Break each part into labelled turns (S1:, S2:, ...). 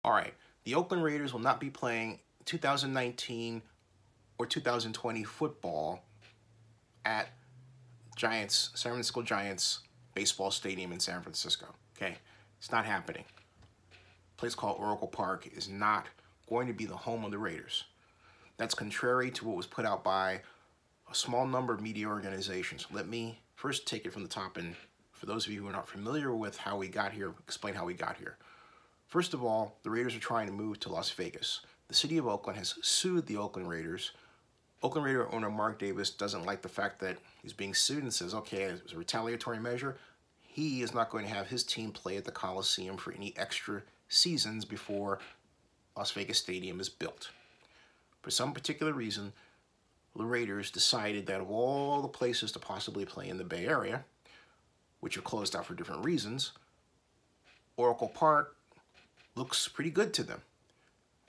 S1: All right, the Oakland Raiders will not be playing 2019 or 2020 football at San Francisco Giants baseball stadium in San Francisco. Okay, it's not happening. A place called Oracle Park is not going to be the home of the Raiders. That's contrary to what was put out by a small number of media organizations. Let me first take it from the top, and for those of you who are not familiar with how we got here, explain how we got here. First of all, the Raiders are trying to move to Las Vegas. The city of Oakland has sued the Oakland Raiders. Oakland Raider owner Mark Davis doesn't like the fact that he's being sued and says, okay, it was a retaliatory measure. He is not going to have his team play at the Coliseum for any extra seasons before Las Vegas Stadium is built. For some particular reason, the Raiders decided that of all the places to possibly play in the Bay Area, which are closed out for different reasons, Oracle Park looks pretty good to them.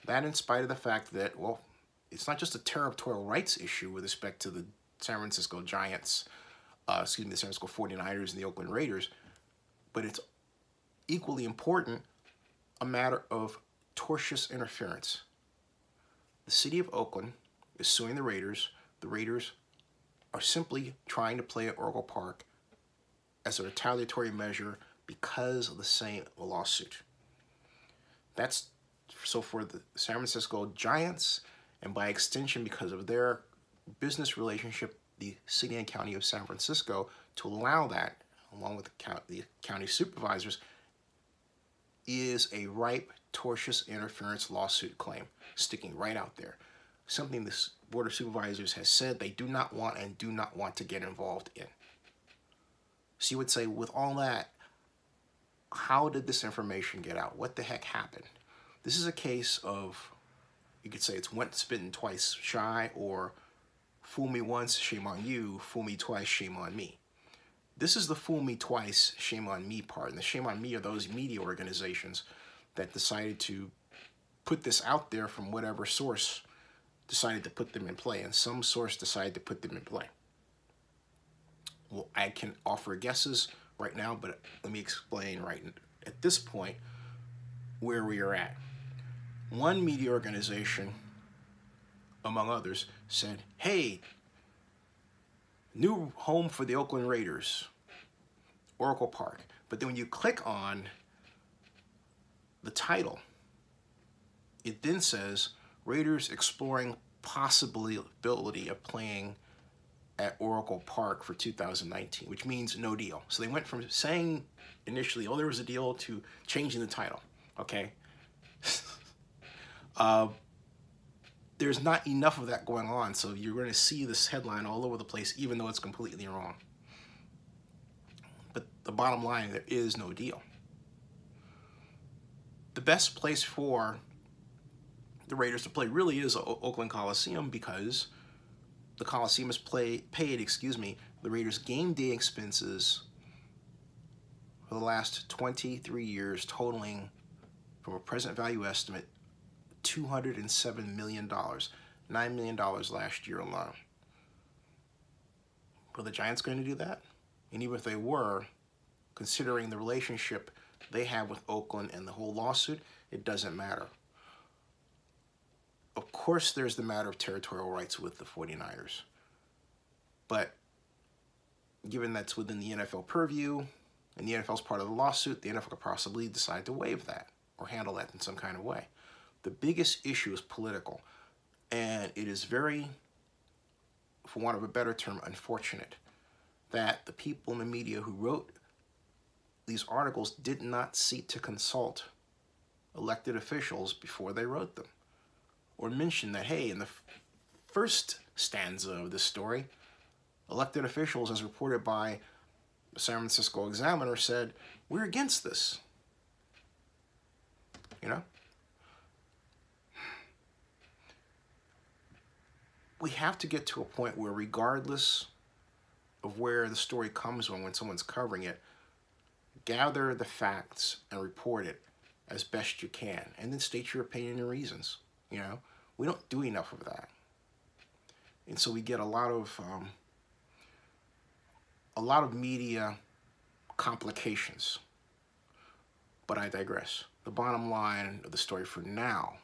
S1: That in spite of the fact that, well, it's not just a territorial rights issue with respect to the San Francisco Giants, the San Francisco 49ers and the Oakland Raiders, but it's equally important a matter of tortious interference. The city of Oakland is suing the Raiders. The Raiders are simply trying to play at Oracle Park as a retaliatory measure because of the same lawsuit. That's so for the San Francisco Giants, and by extension because of their business relationship, the city and county of San Francisco, to allow that, along with the county supervisors, is a ripe tortious interference lawsuit claim sticking right out there. Something this Board of Supervisors has said they do not want and do not want to get involved in. So you would say, with all that, how did this information get out? What the heck happened? This is a case of, you could say it's once bitten, twice shy, or fool me once, shame on you, fool me twice, shame on me. This is the fool me twice, shame on me part. And the shame on me are those media organizations that decided to put this out there from whatever source decided to put them in play. And some source decided to put them in play. Well, I can offer guesses right now, but let me explain right at this point where we are at. One media organization, among others, said, hey, new home for the Oakland Raiders, Oracle Park. But then when you click on the title, it then says, Raiders exploring possibility of playing at Oracle Park for 2019, which means no deal. So they went from saying initially, oh, there was a deal, to changing the title, okay? There's not enough of that going on, so you're going to see this headline all over the place, even though it's completely wrong. But the bottom line, there is no deal. The best place for the Raiders to play really is Oakland Coliseum, because the Coliseum has paid the Raiders' game day expenses for the last 23 years, totaling, from a present value estimate, $207 million, $9 million last year alone. Were the Giants going to do that? And even if they were, considering the relationship they have with Oakland and the whole lawsuit, it doesn't matter. Of course, there's the matter of territorial rights with the 49ers. But given that's within the NFL purview, and the NFL's part of the lawsuit, the NFL could possibly decide to waive that or handle that in some kind of way. The biggest issue is political, and it is very, for want of a better term, unfortunate that the people in the media who wrote these articles did not seek to consult elected officials before they wrote them, or mention that, hey, in the first stanza of this story, elected officials, as reported by the San Francisco Examiner, said, we're against this. You know? We have to get to a point where, regardless of where the story comes from when someone's covering it, gather the facts and report it as best you can, and then state your opinion and reasons. You know, we don't do enough of that, and so we get a lot of media complications. But I digress. the bottom line of the story for now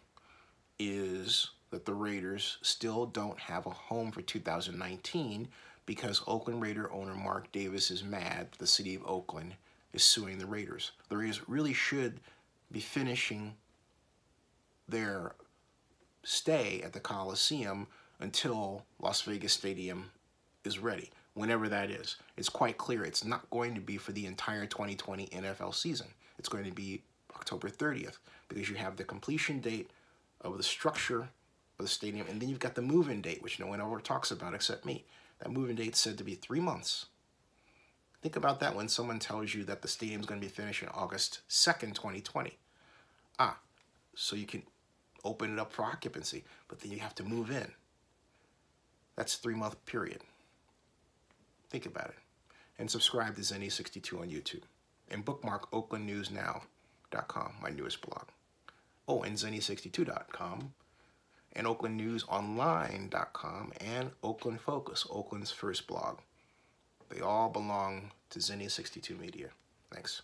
S1: is that the Raiders still don't have a home for 2019 because Oakland Raider owner Mark Davis is mad the city of Oakland is suing the Raiders. The Raiders really should be finishing their stay at the Coliseum until Las Vegas Stadium is ready, whenever that is. It's quite clear it's not going to be for the entire 2020 NFL season. It's going to be October 30th because you have the completion date of the structure of the stadium, and then you've got the move-in date, which no one ever talks about except me. That move-in date is said to be 3 months. Think about that when someone tells you that the stadium is going to be finished on August 2nd, 2020. So you can open it up for occupancy, but then you have to move in. That's a 3-month period. Think about it. And subscribe to Zenny62 on YouTube. And bookmark oaklandnewsnow.com, my newest blog. Oh, and Zenny62.com, and oaklandnewsonline.com, and Oakland Focus, Oakland's first blog. They all belong to Zenny62 Media. Thanks.